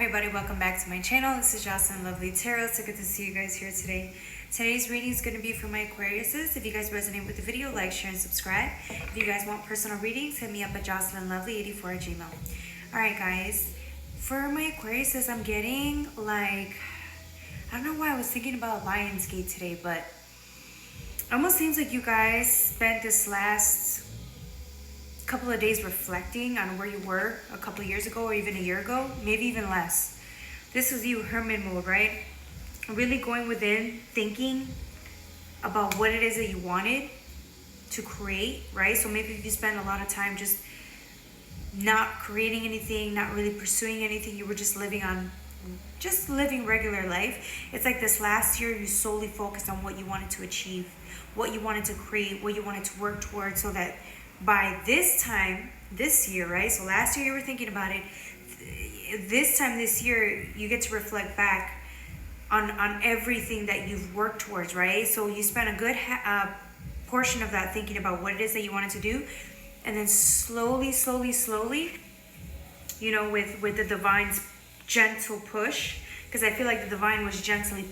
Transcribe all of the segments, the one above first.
everybody, welcome back to my channel. This is Jocelyn Lovely Tarot. So good to see you guys here today. Today's reading is going to be for my Aquariuses. If you guys resonate with the video, like, share, and subscribe. If you guys want personal readings, hit me up at jocelynlovely84@gmail. Alright guys, for my Aquariuses, I'm getting like, I don't know why I was thinking about Lionsgate today, but it almost seems like you guys spent this last couple of days reflecting on where you were a couple of years ago or even a year ago, maybe even less. This was you, hermit mode, right? Really going within, thinking about what it is that you wanted to create, right? So maybe if you spend a lot of time just not creating anything, not really pursuing anything, you were just living regular life. It's like this last year you solely focused on what you wanted to achieve, what you wanted to create, what you wanted to work towards, so that by this time this year, right? So last year you were thinking about it. This time this year you get to reflect back on everything that you've worked towards, right? So you spent a good portion of that thinking about what it is that you wanted to do, and then slowly, you know, with the divine's gentle push, because I feel like the divine was gently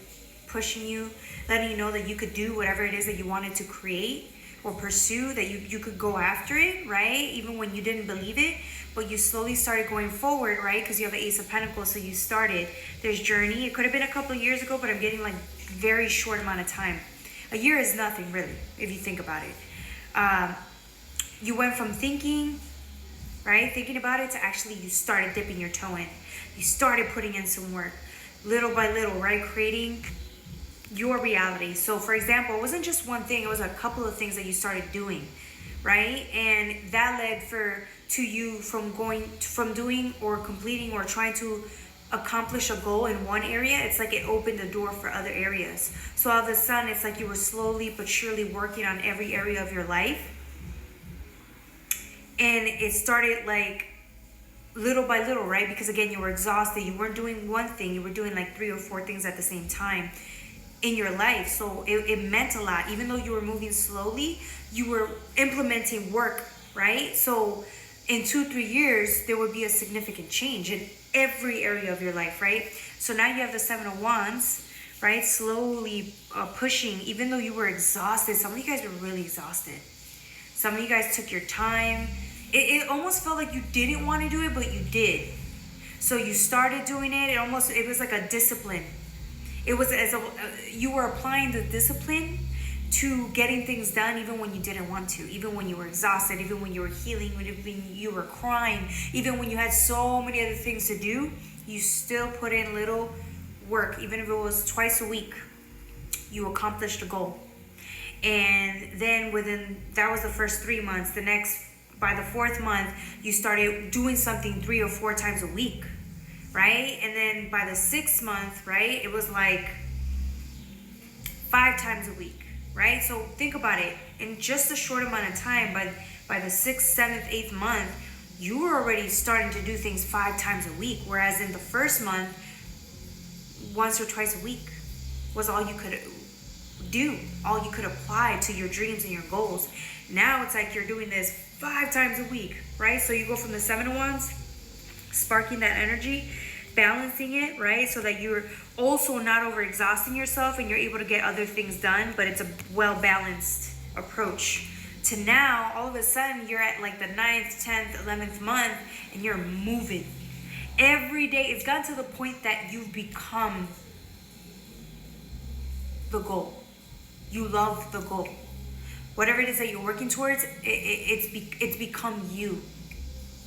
pushing you, letting you know that you could do whatever it is that you wanted to create or pursue, that you could go after it, right? Even when you didn't believe it, but you slowly started going forward, right? Because you have the Ace of Pentacles, so you started this journey. It could have been a couple of years ago, but I'm getting like very short amount of time. A year is nothing really, if you think about it. You went from thinking, right? Thinking about it to actually you started dipping your toe in. You started putting in some work, little by little, right? Creating your reality. So for example, it wasn't just one thing, it was a couple of things that you started doing, right? And that led to you from doing or completing or trying to accomplish a goal in one area. It's like it opened the door for other areas. So all of a sudden it's like you were slowly but surely working on every area of your life, and it started like little by little, right? Because again, you were exhausted. You weren't doing one thing, you were doing like 3 or 4 things at the same time in your life. So it meant a lot. Even though you were moving slowly, you were implementing work, right? So in 2-3 years there would be a significant change in every area of your life, right? So now you have the 7 of Wands, right? Slowly pushing, even though you were exhausted. Some of you guys were really exhausted. Some of you guys took your time. It almost felt like you didn't want to do it, but you did. So you started doing it. It was like a discipline. It was as a, you were applying the discipline to getting things done, even when you didn't want to, even when you were exhausted, even when you were healing, when you were crying, even when you had so many other things to do, you still put in little work. Even if it was twice a week, you accomplished a goal. And then that was the first 3 months. By the 4th month, you started doing something 3 or 4 times a week, right? And then by the 6th month, right, it was like 5 times a week, right? So think about it. In just a short amount of time, by the 6th, 7th, 8th month, you were already starting to do things 5 times a week. Whereas in the first month, once or twice a week was all you could do, all you could apply to your dreams and your goals. Now it's like you're doing this 5 times a week, right? So you go from the 7 of Wands, sparking that energy, balancing it, right? So that you're also not overexhausting yourself and you're able to get other things done, but it's a well-balanced approach. To now, all of a sudden, you're at like the 9th, 10th, 11th month, and you're moving. Every day, it's gotten to the point that you've become the goal. You love the goal. Whatever it is that you're working towards, it's become you,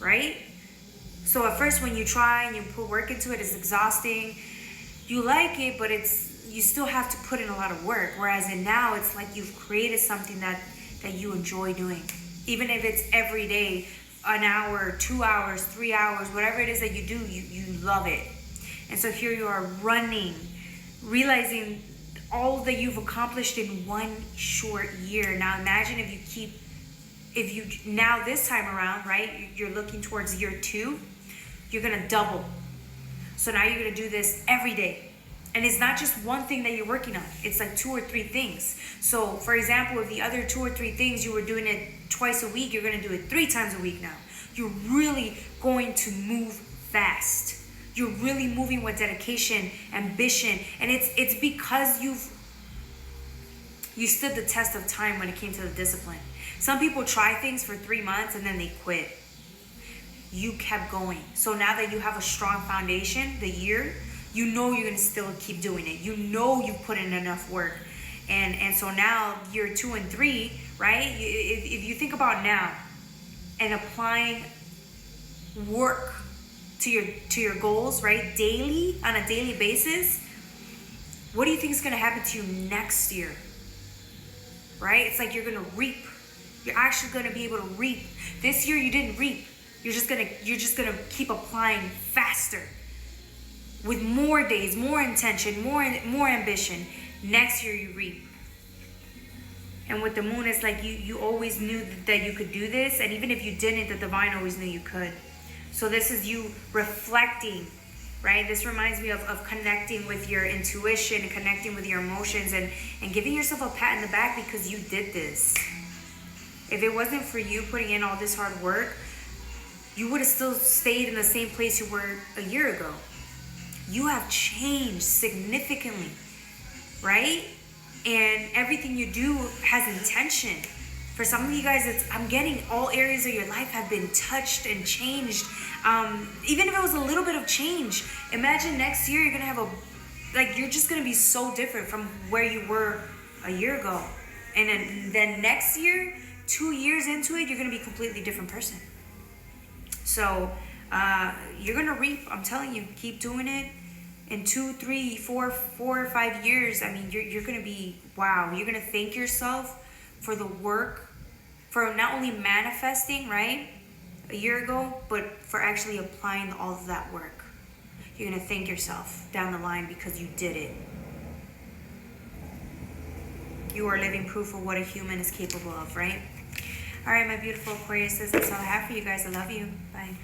right? So at first when you try and you put work into it, it's exhausting. You like it, but you still have to put in a lot of work. Whereas now it's like you've created something that you enjoy doing. Even if it's every day, an hour, 2 hours, 3 hours, whatever it is that you do, you love it. And so here you are running, realizing all that you've accomplished in one short year. Now imagine if you now this time around, right, you're looking towards year 2, you're gonna double. So now you're gonna do this every day. And it's not just one thing that you're working on, it's like 2 or 3 things. So for example, if the other 2 or 3 things you were doing it twice a week, you're gonna do it 3 times a week now. You're really going to move fast. You're really moving with dedication, ambition, and it's because you stood the test of time when it came to the discipline. Some people try things for 3 months and then they quit. You kept going. So now that you have a strong foundation, the year, you know you're gonna still keep doing it. You know you put in enough work. And so now year 2 and 3, right? If you think about now and applying work to your goals, right? Daily, on a daily basis, what do you think is gonna happen to you next year? Right? It's like you're gonna reap. You're actually gonna be able to reap. This year you didn't reap. You're just gonna keep applying faster, with more days, more intention, more ambition. Next year you reap. And with the moon, it's like you always knew that you could do this, and even if you didn't, the divine always knew you could. So this is you reflecting, right? This reminds me of connecting with your intuition, connecting with your emotions, and giving yourself a pat in the back because you did this. If it wasn't for you putting in all this hard work, you would have still stayed in the same place you were a year ago. You have changed significantly, right? And everything you do has intention. For some of you guys, I'm getting all areas of your life have been touched and changed. Even if it was a little bit of change, imagine next year you're gonna have you're just gonna be so different from where you were a year ago. And then next year, 2 years into it, you're gonna be a completely different person. So you're gonna reap. I'm telling you, keep doing it. In 2, 3, 4 or 5 years, I mean, you're gonna be, wow. You're gonna thank yourself for the work, for not only manifesting, right, a year ago, but for actually applying all of that work. You're gonna thank yourself down the line because you did it. You are living proof of what a human is capable of, right? All right, my beautiful Aquariuses, that's all I have for you guys. I love you. Bye.